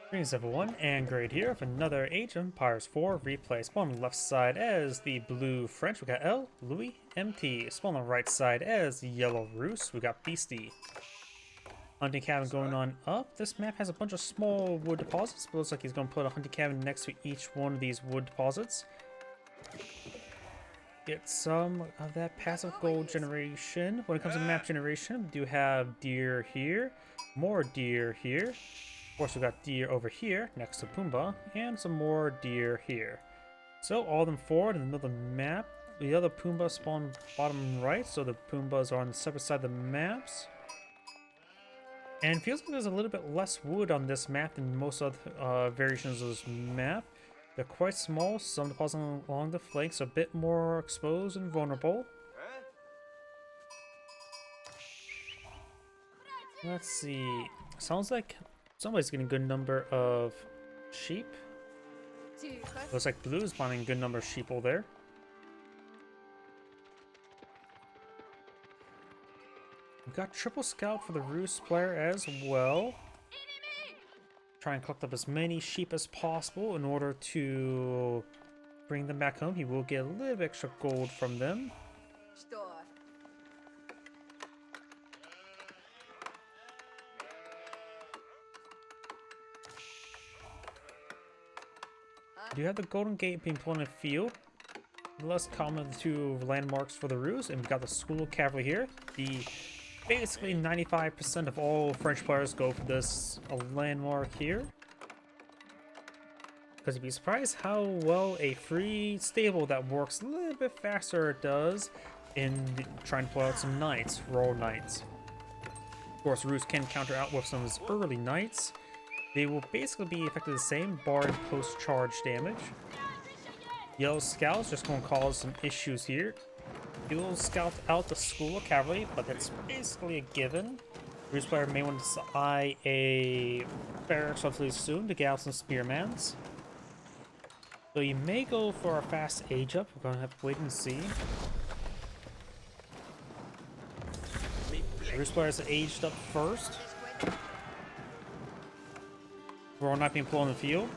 Greetings everyone, and Grade here with another Age of Empires 4 replay. Spawn on the left side as the blue French, we got El.loueMT. Spawn on the right side as the yellow Roos, we got Beasty. Hunting cabin going on up. This map has a bunch of small wood deposits, but looks like he's going to put a hunting cabin next to each one of these wood deposits. Get some of that passive gold generation. When it comes to map generation, we do have deer here, more deer here. Of course, we got deer over here next to Pumbaa, and some more deer here. So all of them forward in another map. The other Pumbaa spawn bottom right, so the Pumbas are on the separate side of the maps. And it feels like there's a little bit less wood on this map than most other variations of this map. They're quite small, some depositing along the flanks, a bit more exposed and vulnerable. Let's see. Sounds like somebody's getting a good number of sheep. Looks like blue is finding a good number of sheeple there. We've got triple scout for the Roos player as well. Try and collect up as many sheep as possible in order to bring them back home. He will get a little bit extra gold from them. You have the Golden Gate being put in the field. The less common of the two landmarks for the Roos, and we've got the School of Cavalry here. Basically 95% of all French players go for this landmark here. Because you'd be surprised how well a free stable that works a little bit faster does in trying to pull out some knights, royal knights. Of course, Roos can counter out with some of his early knights. They will basically be effectively the same, barring post-charge damage. Yellow Scout's just going to cause some issues here. He will scout out the School of Cavalry, but that's basically a given. Roos player may want to eye a barracks relatively soon to get out some spearmans. So you may go for a fast age up. We're going to have to wait and see. Roos player is aged up first. We're not being pulled on the field.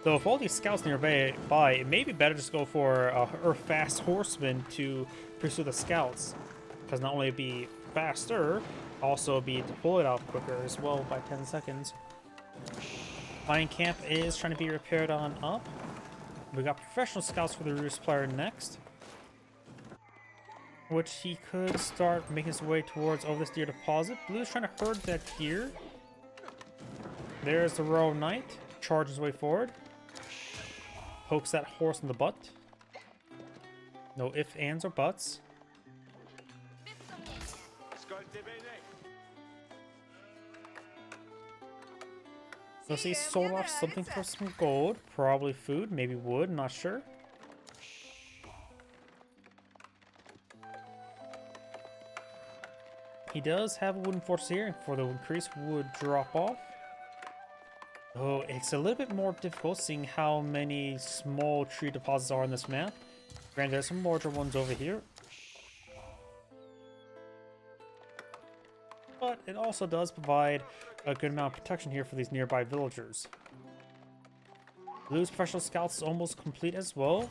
So if all these scouts nearby, it may be better just go for a fast horseman to pursue the scouts. Because not only be faster, also be deployed out quicker as well by 10 seconds. Mine camp is trying to be repaired on up. We got professional scouts for the Roos player next. Which he could start making his way towards over this deer deposit. Blue's trying to herd that deer. There's the Royal Knight. Charges way forward. Pokes that horse in the butt. No ifs, ands, or buts. So he sold off something for some gold. Probably food, maybe wood, not sure. He does have a wooden fortress here for the increased wood drop off. Oh, it's a little bit more difficult seeing how many small tree deposits are on this map. Granted, there's some larger ones over here. But it also does provide a good amount of protection here for these nearby villagers. Blue's professional scouts is almost complete as well.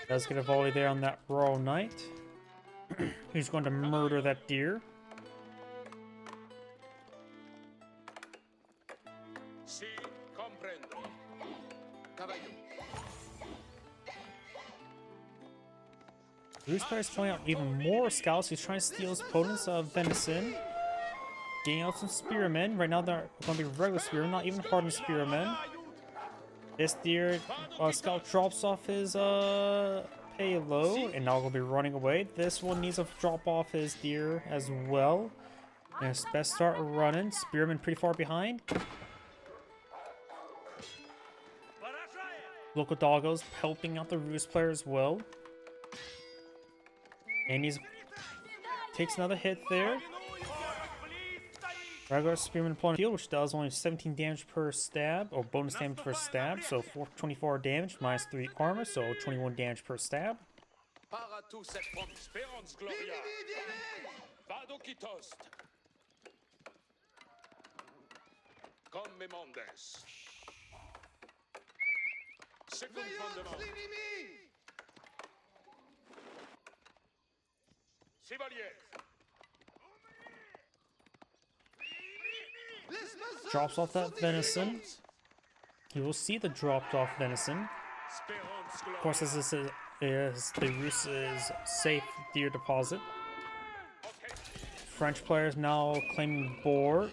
Does get a volley there on that Royal Knight. He's going to murder that deer. Roos player is pulling out even more scouts. He's trying to steal his opponent's venison. Getting out some spearmen. Right now they're going to be regular spearmen, not even hardened spearmen. This deer scout drops off his payload, and now we'll be running away. This one needs to drop off his deer as well. And it's best start running. Spearman pretty far behind. Local doggos helping out the Roos player as well. And he takes another hit there. Regular Spearman pulling field, which does only 17 damage per stab, or bonus damage per stab, so 24 damage, minus 3 armor, so 21 damage per stab. toast. Comme Mendes. Second fondement. Chevalier. Drops off that venison. You will see the dropped off venison. Of course, as this is the roost is safe deer deposit. French players now claiming boar.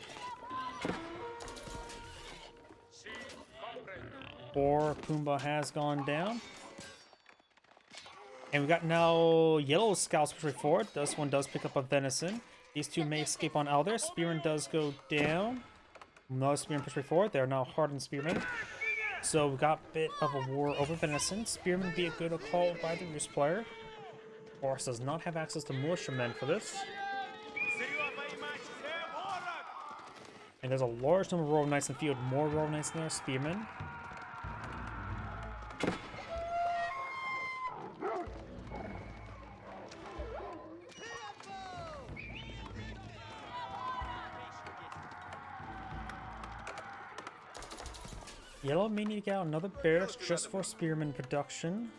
Boar Pumbaa has gone down. And we got now yellow scouts pushing forward. This one does pick up a venison. These two may escape on out there. Spearman does go down. Another spearman pushing forward. They are now hardened spearmen. So we got a bit of a war over venison. Spearman be a good call by the roost player. Horse does not have access to militiamen for this. And there's a large number of Royal Knights in the field. More Royal Knights than there are spearmen. Yellow may need to get out another barracks just for spearman production.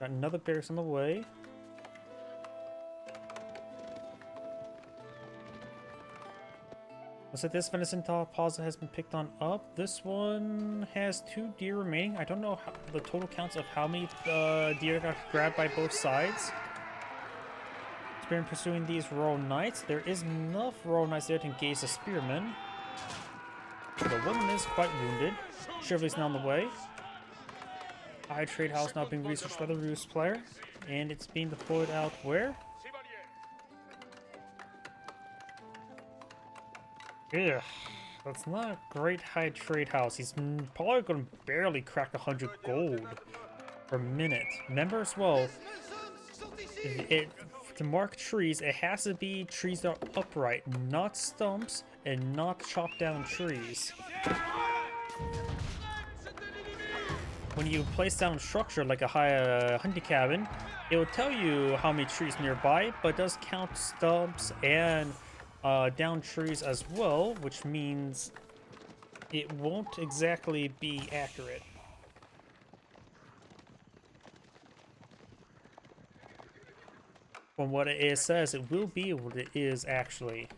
Got another barracks on the way. Looks like this venison deposit has been picked on up. This one has 2 deer remaining. I don't know the total counts of how many deer got grabbed by both sides. Spearman pursuing these Royal Knights. There is enough Royal Knights there to engage the spearmen. The woman is quite wounded. Chivalry's now on the way. High trade house now being researched by the roost player. And it's being deployed out where? Yeah, that's not a great high trade house. He's probably going to barely crack 100 gold per minute. Remember as well, to mark trees, it has to be trees that are upright, not stumps and not chopped down trees. When you place down structure like a high hunting cabin, it will tell you how many trees nearby, but it does count stumps and down trees as well, which means it won't exactly be accurate. From what it says, it will be what it is actually.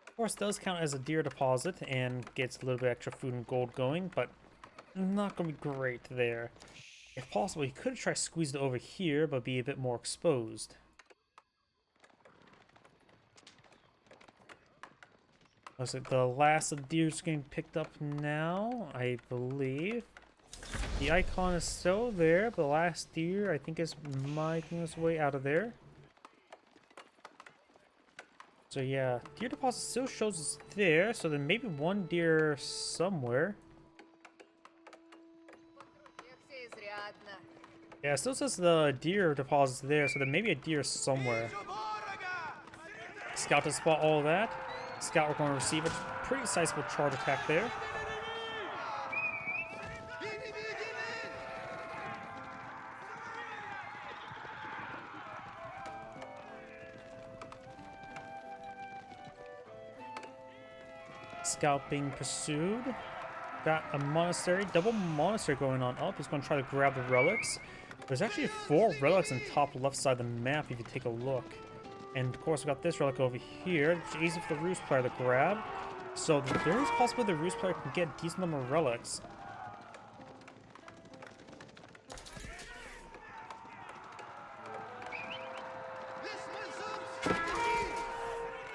Of course, it does count as a deer deposit and gets a little bit extra food and gold going, but not going to be great there. If possible, you could try squeeze it over here, but be a bit more exposed. Looks like the last of the deer is getting picked up now, I believe. The icon is still there, but the last deer, I think, is making its way out of there. So yeah, deer deposit still shows it's there, so then maybe one deer somewhere. Yeah, it still says the deer deposit's there, so then maybe a deer somewhere. Scout to spot all of that. Scout, we're going to receive a pretty sizable charge attack there. Scout being pursued. Got a monastery, double monastery going on up. He's going to try to grab the relics. There's actually 4 relics on the top left side of the map if you take a look. And of course, we got this relic over here, which is easy for the roost player to grab. So there is possibility the roost player can get a decent number of relics.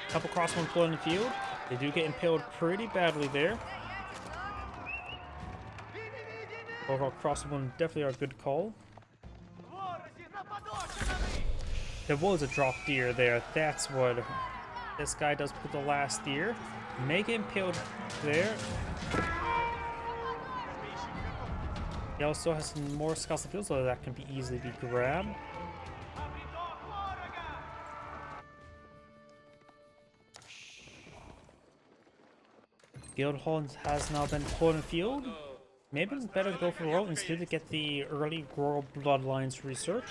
Couple crossbow deployed in the field. They do get impaled pretty badly there. Overall, crossbow definitely are a good call. There was a drop deer there. That's what this guy does put the last deer. May get impaled there. He also has some more scouts in the field, so that can be easily be grabbed. Guildhall has now been deployed in the field. Maybe it's better to go for Royal instead to get the early Royal Bloodlines research.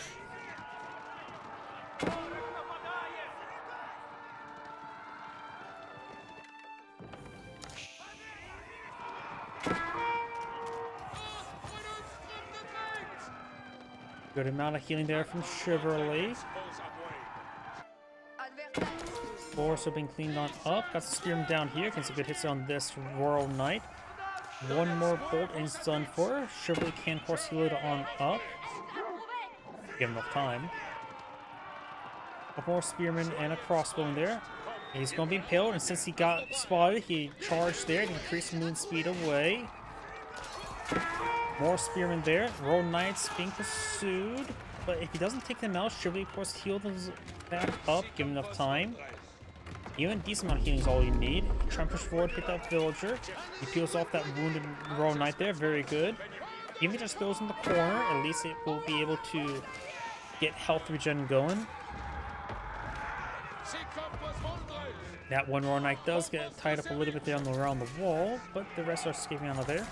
Good amount of healing there from Chivalry. Force are being cleaned on up. Got some Spearman down here. Getting some good hits on this Royal Knight. One more bolt and it's done for. Chivalry can of course heal it on up. Give him enough time. A more Spearman and a crossbow in there. He's going to be impaled, and since he got spotted, he charged there to increase the moon speed away. More Spearmen there. Royal Knights being pursued. But if he doesn't take them out, Chivalry of course heal them back up, give him enough time. Even a decent amount of healing is all you need. Try and push forward, hit that villager. He peels off that wounded Royal Knight there, very good. Even if it just goes in the corner, at least it will be able to get health regen going. That one Royal Knight does get tied up a little bit there around the wall, but the rest are escaping out of there.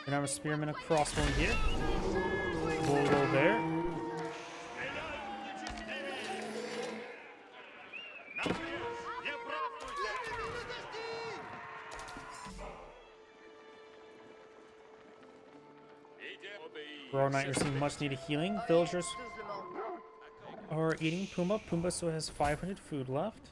And I'm a Spearman, a crossbow in here. Bulldo there. Royal Knight receiving much needed healing. Villagers are eating Pumbaa. Pumbaa still has 500 food left.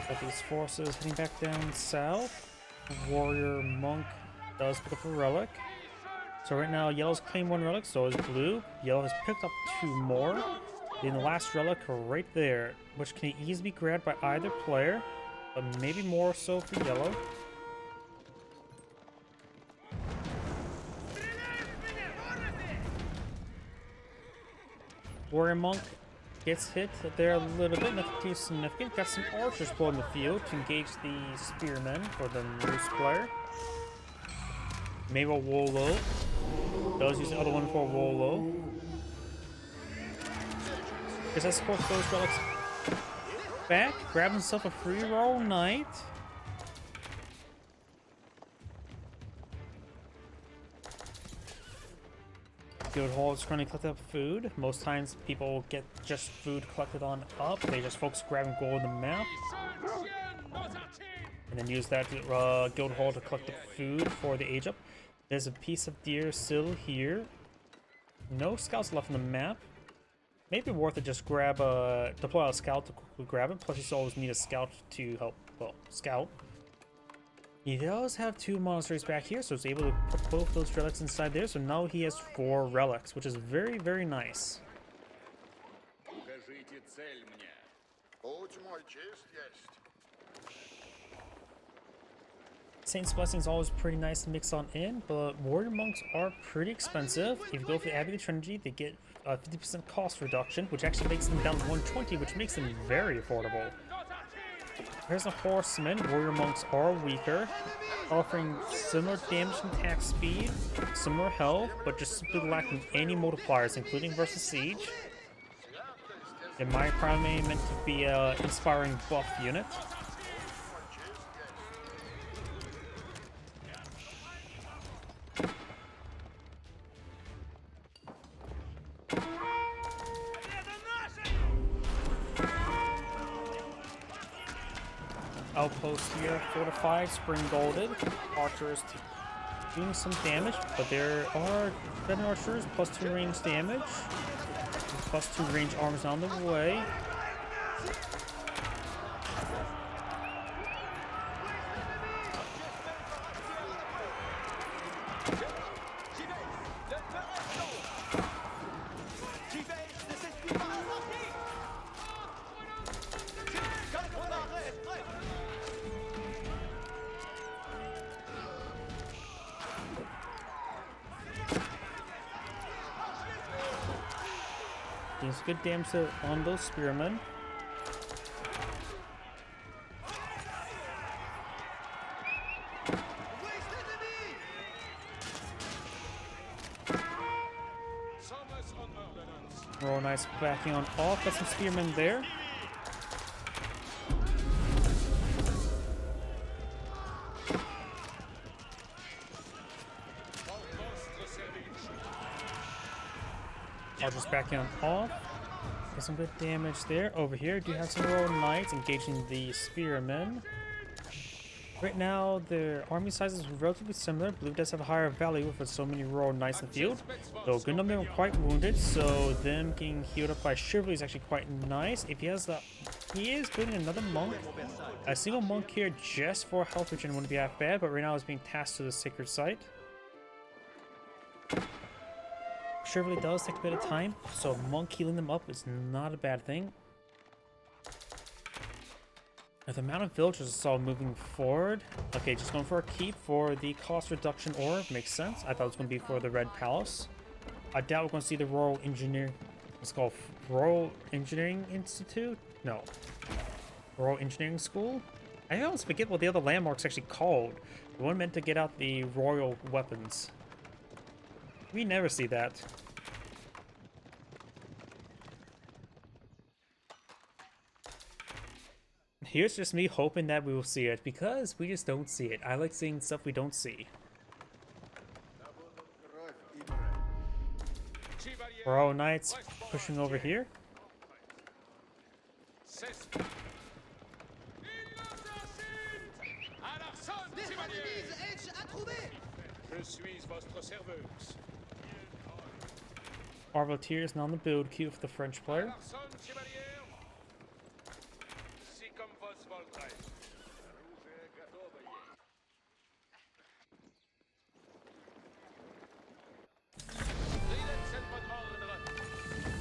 Got these forces heading back down south. Warrior Monk does pick up a relic. So right now, Yellow's claimed one relic, so is Blue. Yellow has picked up 2 more. And the last relic right there, which can easily be grabbed by either player, but maybe more so for Yellow. Warrior Monk gets hit there a little bit, nothing too significant. Got some archers pulling the field to engage the spearmen for the Moose player. Maybe a Wolo. Does use the other one for Wolo. Because I suppose those relics back. Grab himself a free Royal Knight. Guild Hall is currently collecting up food. Most times people get just food collected on up. They just focus grabbing gold on the map. And then use that Guild Hall to collect the food for the age up. There's a piece of deer still here. No scouts left on the map. Maybe worth it just grab deploy a scout to quickly grab it. Plus you always need a scout to help, well, scout. He does have 2 monasteries back here, so he's able to put both those relics inside there. So now he has 4 relics, which is very, very nice. Saint's Blessing is always pretty nice to mix on in, but Warrior Monks are pretty expensive. If you go for the Abbey of Trinity, they get a 50% cost reduction, which actually makes them down to 120, which makes them very affordable. Here's a Horseman. Warrior Monks are weaker, offering similar damage and attack speed, similar health, but just simply lacking any multipliers, including versus Siege. It might probably meant to be an inspiring buff unit. Outpost here, fortified, spring golded. Archers doing some damage, but there are better archers, +2 range damage, +2 range arms on the way. Doing some good damage on those spearmen. Royal Knights backing on off. Got some spearmen there. Archers backing off. Get some good damage there. Over here, do have some Royal Knights engaging the Spearmen. Right now, their army size is relatively similar. Blue does have a higher value with so many Royal Knights in the field. Though a good number of them are quite wounded, so them getting healed up by Chivalry is actually quite nice. If he has the... He is building another monk. A single monk here just for health regen wouldn't be that bad, but right now it's being tasked to the sacred site. Chivalry does take a bit of time, so monk healing them up is not a bad thing. The amount of villagers I saw moving forward. Okay, just going for a keep for the cost reduction orb. Makes sense. I thought it was going to be for the Red Palace. I doubt we're going to see the Royal Engineer... What's it called? Royal Engineering Institute? No. Royal Engineering School? I always forget what the other landmark's actually called. The one meant to get out the royal weapons. We never see that. Here's just me hoping that we will see it, because we just don't see it. I like seeing stuff we don't see. Royal Knights pushing over here. Arbaletiers now on the build queue for the French player.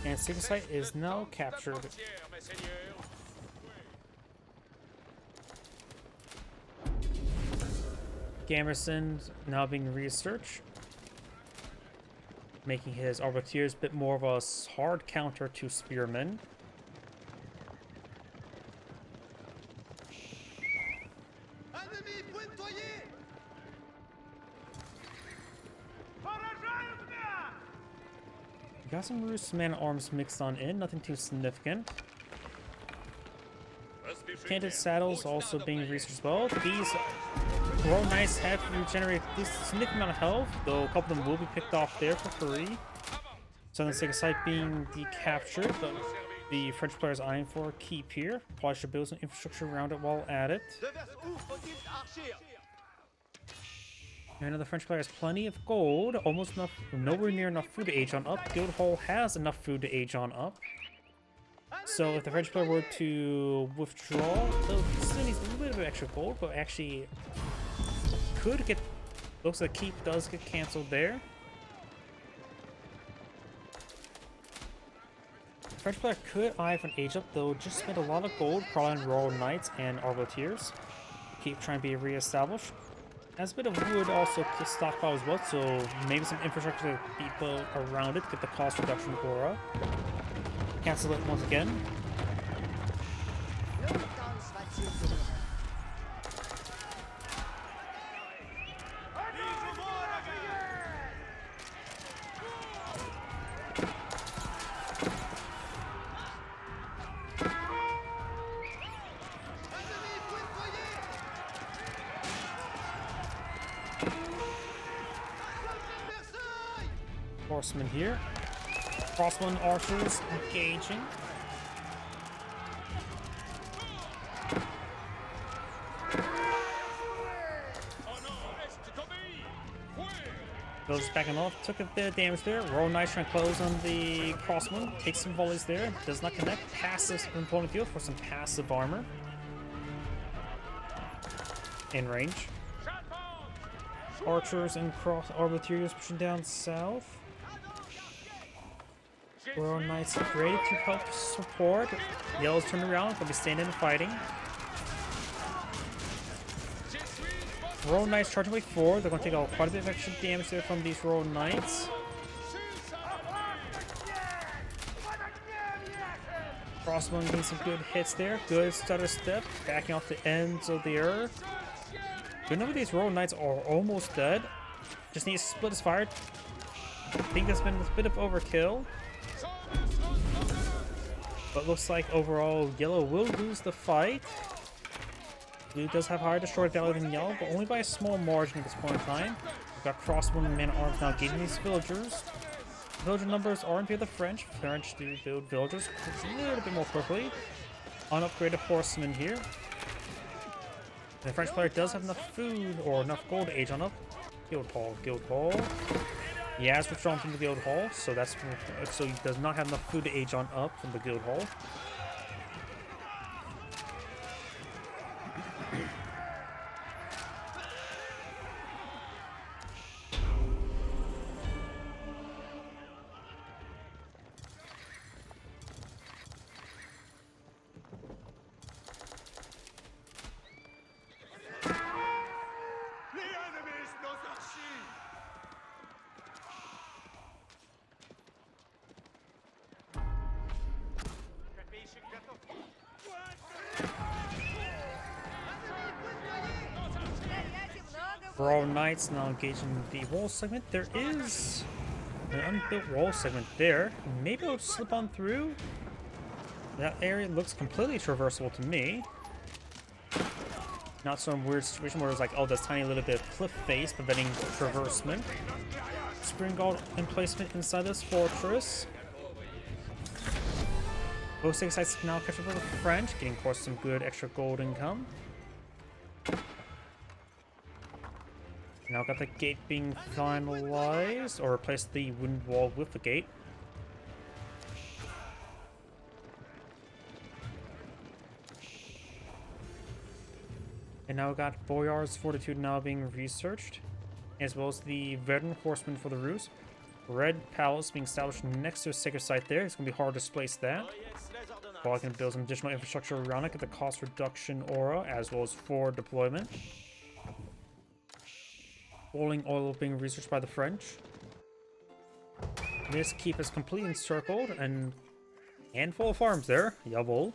And sacred site is now captured. Gamerson now being researched, making his Arbaletiers a bit more of a hard counter to Spearmen. Got some Roost man-at-arms mixed on in, nothing too significant. Canted saddles also being researched as well. These Royal Knights have regenerated this significant amount of health, though a couple of them will be picked off there for free. Southern Sacred Site being decaptured, but the French player is eyeing for a keep here. Probably should build some infrastructure around it while at it. And the French player has plenty of gold, almost enough, nowhere near enough food to age on up. Guildhall has enough food to age on up. So if the French player were to withdraw, though still needs a little bit of extra gold, but actually could get, looks like keep does get cancelled there. The French player could eye for an age up, though just spent a lot of gold probably on Royal Knights and Arbaletiers. Keep trying to be re-established. Has a bit of wood also to stockpile as well, so maybe some infrastructure to be built around it, get the cost reduction aura. Cancel it once again. Horsemen here. Crossbow archers engaging. Goes backing off, took a bit of damage there. Royal Knights trying to close on the crossbow. Takes some volleys there. Does not connect. Passes opponent field for some passive armor. In range. Archers and cross Arbaletiers pushing down south. Royal Knights ready to help support. Yellow's turned around, they'll be standing and fighting. Royal Knights charging way forward. They're going to take quite a bit of extra damage there from these Royal Knights. Crossbow getting some good hits there. Good stutter step, backing off the ends of the earth. Good number of these Royal Knights are almost dead. Just need to split his fire. I think that's been a bit of overkill. But looks like overall Yellow will lose the fight. Blue does have higher destroy value than Yellow, but only by a small margin at this point in time. We've got crossbow and man-at-arms now getting these villagers. Villager numbers are in favor of the French. French do build villagers a little bit more quickly. Unupgraded horsemen here. The French player does have enough food or enough gold to age on up. Guild Hall, Guild Hall. He has withdrawn from the Guild Hall, so he does not have enough food to age on up from the Guild Hall. For all knights now engaging the wall segment, there is an unbuilt wall segment there. Maybe it'll slip on through. That area looks completely traversable to me. Not some weird situation where it's like, oh, there's tiny little bit of cliff face preventing traversement. Spring guard emplacement inside this fortress. Both sites now captured by the French, getting, of course, some good extra gold income. Now got the gate being finalized, or replaced the wind wall with the gate. And now we got Boyar's Fortitude now being researched, as well as the veteran horseman for the Rus. Red Palace being established next to a sacred site there. It's going to be hard to displace that. While I can build some additional infrastructure around it, get the cost reduction aura, as well as forward deployment. Boiling oil being researched by the French. This keep is completely encircled and handful of farms there. Jawohl.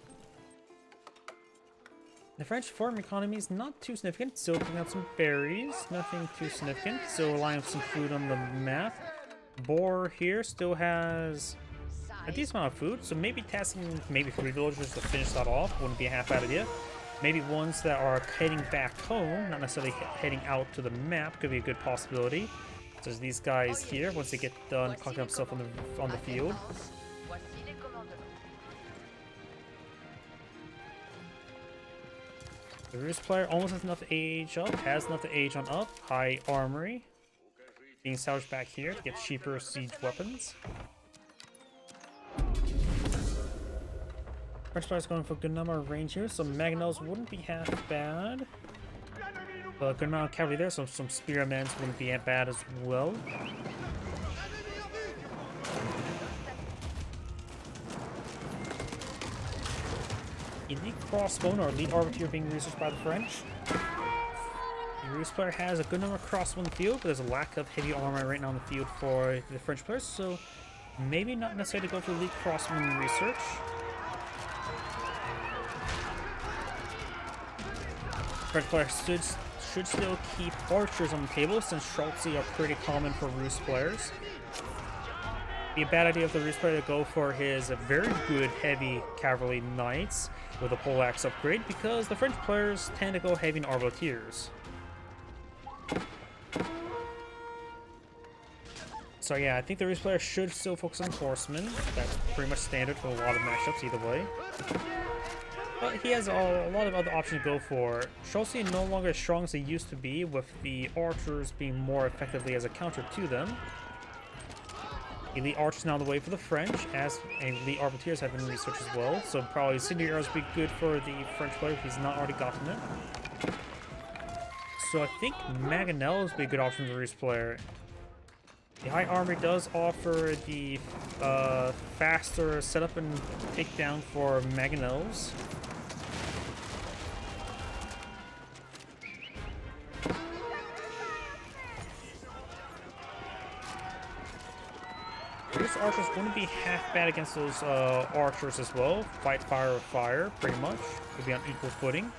The French farm economy is not too significant. Still picking out some berries. Nothing too significant. Still relying on some food on the map. Boar here still has a decent amount of food. So maybe tasking maybe 3 villagers to finish that off. Wouldn't be a half bad idea. Maybe ones that are heading back home, not necessarily heading out to the map, could be a good possibility. So there's these guys here, once they get done clocking up stuff on the field. The Rus player almost has enough to age up, has enough to age on up. High armory. Being salvaged back here to get cheaper siege weapons. French players going for a good number of range here, so mangonels wouldn't be half bad. But a good amount of cavalry there, so some spearmen wouldn't be bad as well. Elite crossbone or elite arbiter being researched by the French. The Rus player has a good number of crossbow in the field, but there's a lack of heavy armor right now in the field for the French players, so maybe not necessarily go for elite crossbone research. French players should still keep archers on the table, since Schultze are pretty common for Rus players. Be a bad idea if the Rus player to go for his very good heavy cavalry knights with a poleaxe upgrade, because the French players tend to go heavy in arbaletiers. So yeah, I think the Rus player should still focus on horsemen. That's pretty much standard for a lot of matchups either way. But he has a lot of other options to go for. Schultze no longer as strong as he used to be, with the archers being more effectively as a counter to them. Elite archers now the way for the French, as elite arbiteers have been researched as well. So probably incendiary arrows would be good for the French player if he's not already gotten it. So I think mangonels would be a good option for the Rus player. The high armory does offer the faster setup and takedown for mangonels. Rus archers wouldn't be half bad against those archers as well. Fight fire with fire, pretty much. Would be on equal footing.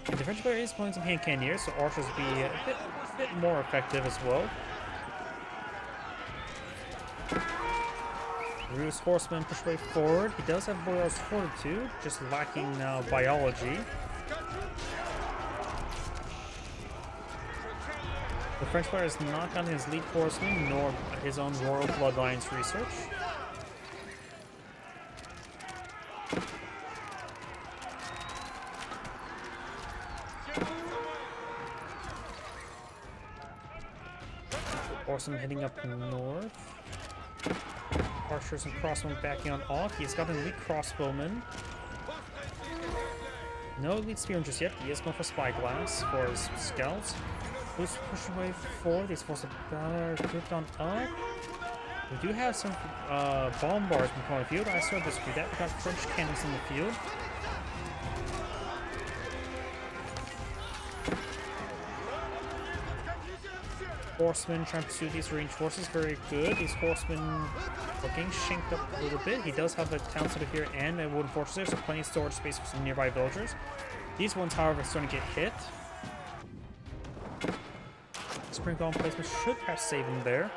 And the French player is playing some hand cannoneers, so archers would be a bit more effective as well. Rus horseman push way forward. He does have Boyar's Fortitude, just lacking biology. The French player has not gotten his lead horseman, nor his own royal bloodlines research. Horseman heading up north. Archers and crossbowmen backing on off. He's got an elite crossbowman. No elite spearman just yet. He is going for spyglass for his scouts. Who's pushing away forward? He's forced to drift on up. We do have some bombards in the field. I saw this do that. We got French cannons in the field. Horsemen trying to pursue these ranged forces. Very good. These horsemen are getting shanked up a little bit. He does have a town center here and a wooden fortress there, so plenty of storage space for some nearby villagers. These ones, however, are starting to get hit. Spring golem placement should perhaps save him there.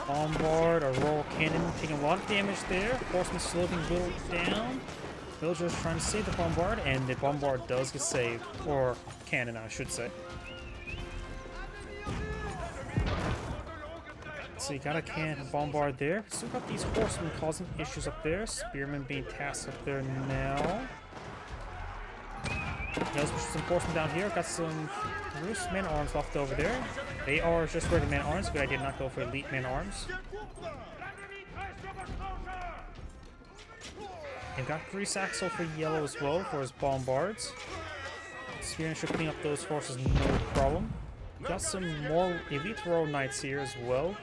Bombard, a royal cannon, taking a lot of damage there. Horseman slowly being whittled down. Villagers trying to save the bombard, and the bombard does get saved. Or cannon, I should say. So you got a cannon bombard there. Still got these horsemen causing issues up there. Spearmen being tasked up there now. Does push some horsemen down here. Got some loose man-at-arms left over there. They are just regular man-at-arms. Good idea not go for elite man-at-arms. And got 3 sacks for yellow as well for his bombards. Spearmen should clean up those forces no problem. Got some more elite royal knights here as well.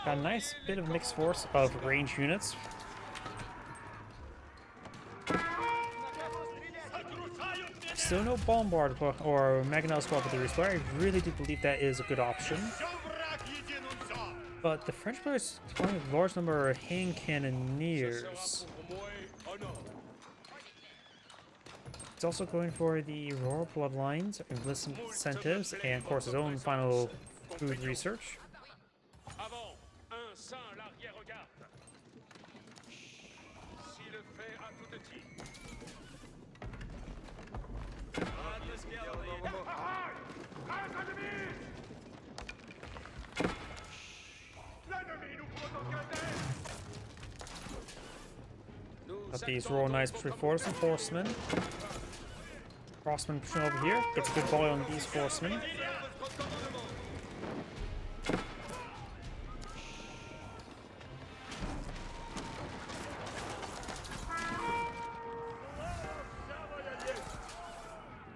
Got a nice bit of mixed force of range units. Still no bombard or mangonel squad with the restore. I really do believe that is a good option. But the French players deploying a large number of hand cannoneers. He's also going for the royal bloodlines, enlistment incentives, and of course his own final food research. Got these royal knights pushing forward, some horsemen. Crossman pushing over here, gets a good volley on these horsemen.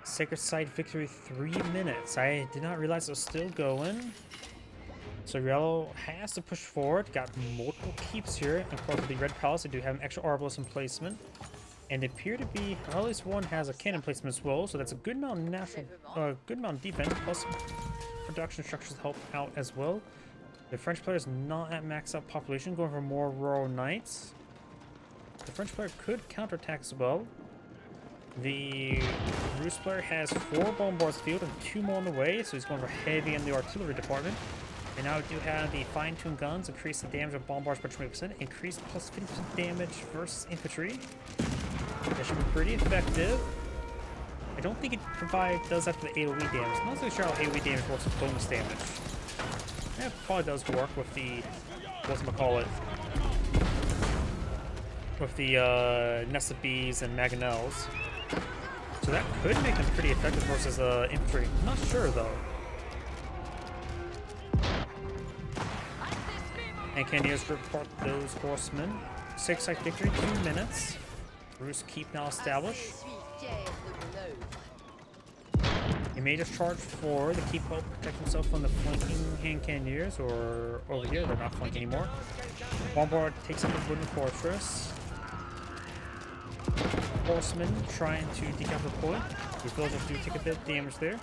Sacred Site victory 3 minutes. I did not realize it was still going. So yellow has to push forward. Got multiple keeps here. And of course with the red palace, they do have an extra arbalist in placement. And they appear to be, well, at least one has a cannon placement as well. So that's a good amount of natural, good amount of defense. Plus production structures help out as well. The French player is not at max out population, going for more royal knights. The French player could counterattack as well. The Rus player has 4 bombards field and 2 more on the way, so he's going for heavy in the artillery department. And now we do have the fine-tuned guns, increase the damage of bombards by 20%, increase plus 50% damage versus infantry. That should be pretty effective. I don't think it does that for the AoE damage. I'm not so sure how AoE damage works with bonus damage. That probably does work with the, whatchamacallit, with the Nest of Bees and Mangonels. So that could make them pretty effective versus infantry. I'm not sure though. And Cannoneers report those horsemen. 6-site victory, 2 minutes. Rus keep now established. He may just charge forward. The keep help protect himself from the flanking hand cannoneers, or over here, they're not flanking anymore. Bombard takes up the wooden fortress. Horsemen trying to decap the point. The villagers do take a bit of damage there.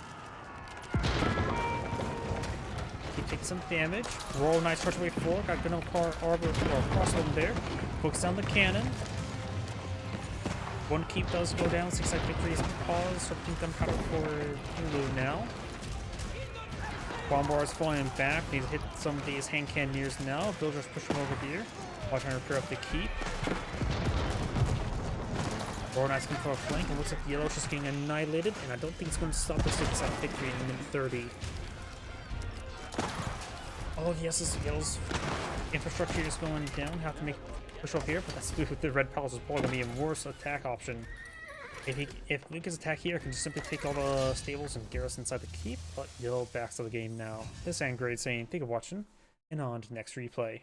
He takes some damage. Royal Knights charge away forward. Got good car arbor or crossbowman there. Focus down the cannon. One keep does go down. 6-side victory is paused. Starting gunpowder for Blue now. Bomb bar is falling back. Need to hit some of these hand cannoneers now. Villagers pushing over here. While trying to repair up the keep. Royal Knight's going for a flank, and looks like Yellow's just getting annihilated, and I don't think it's going to stop the 6-side victory in minute 30. Oh yes, this Yellow's infrastructure is going down. Have to make push off here, but that's with the red palace is probably going to be a worse attack option. If Lucas attack here, I can just simply take all the stables and garrison inside the keep, but Yellow backs to the game now. This is Angry saying, thank you for watching, and on to next replay.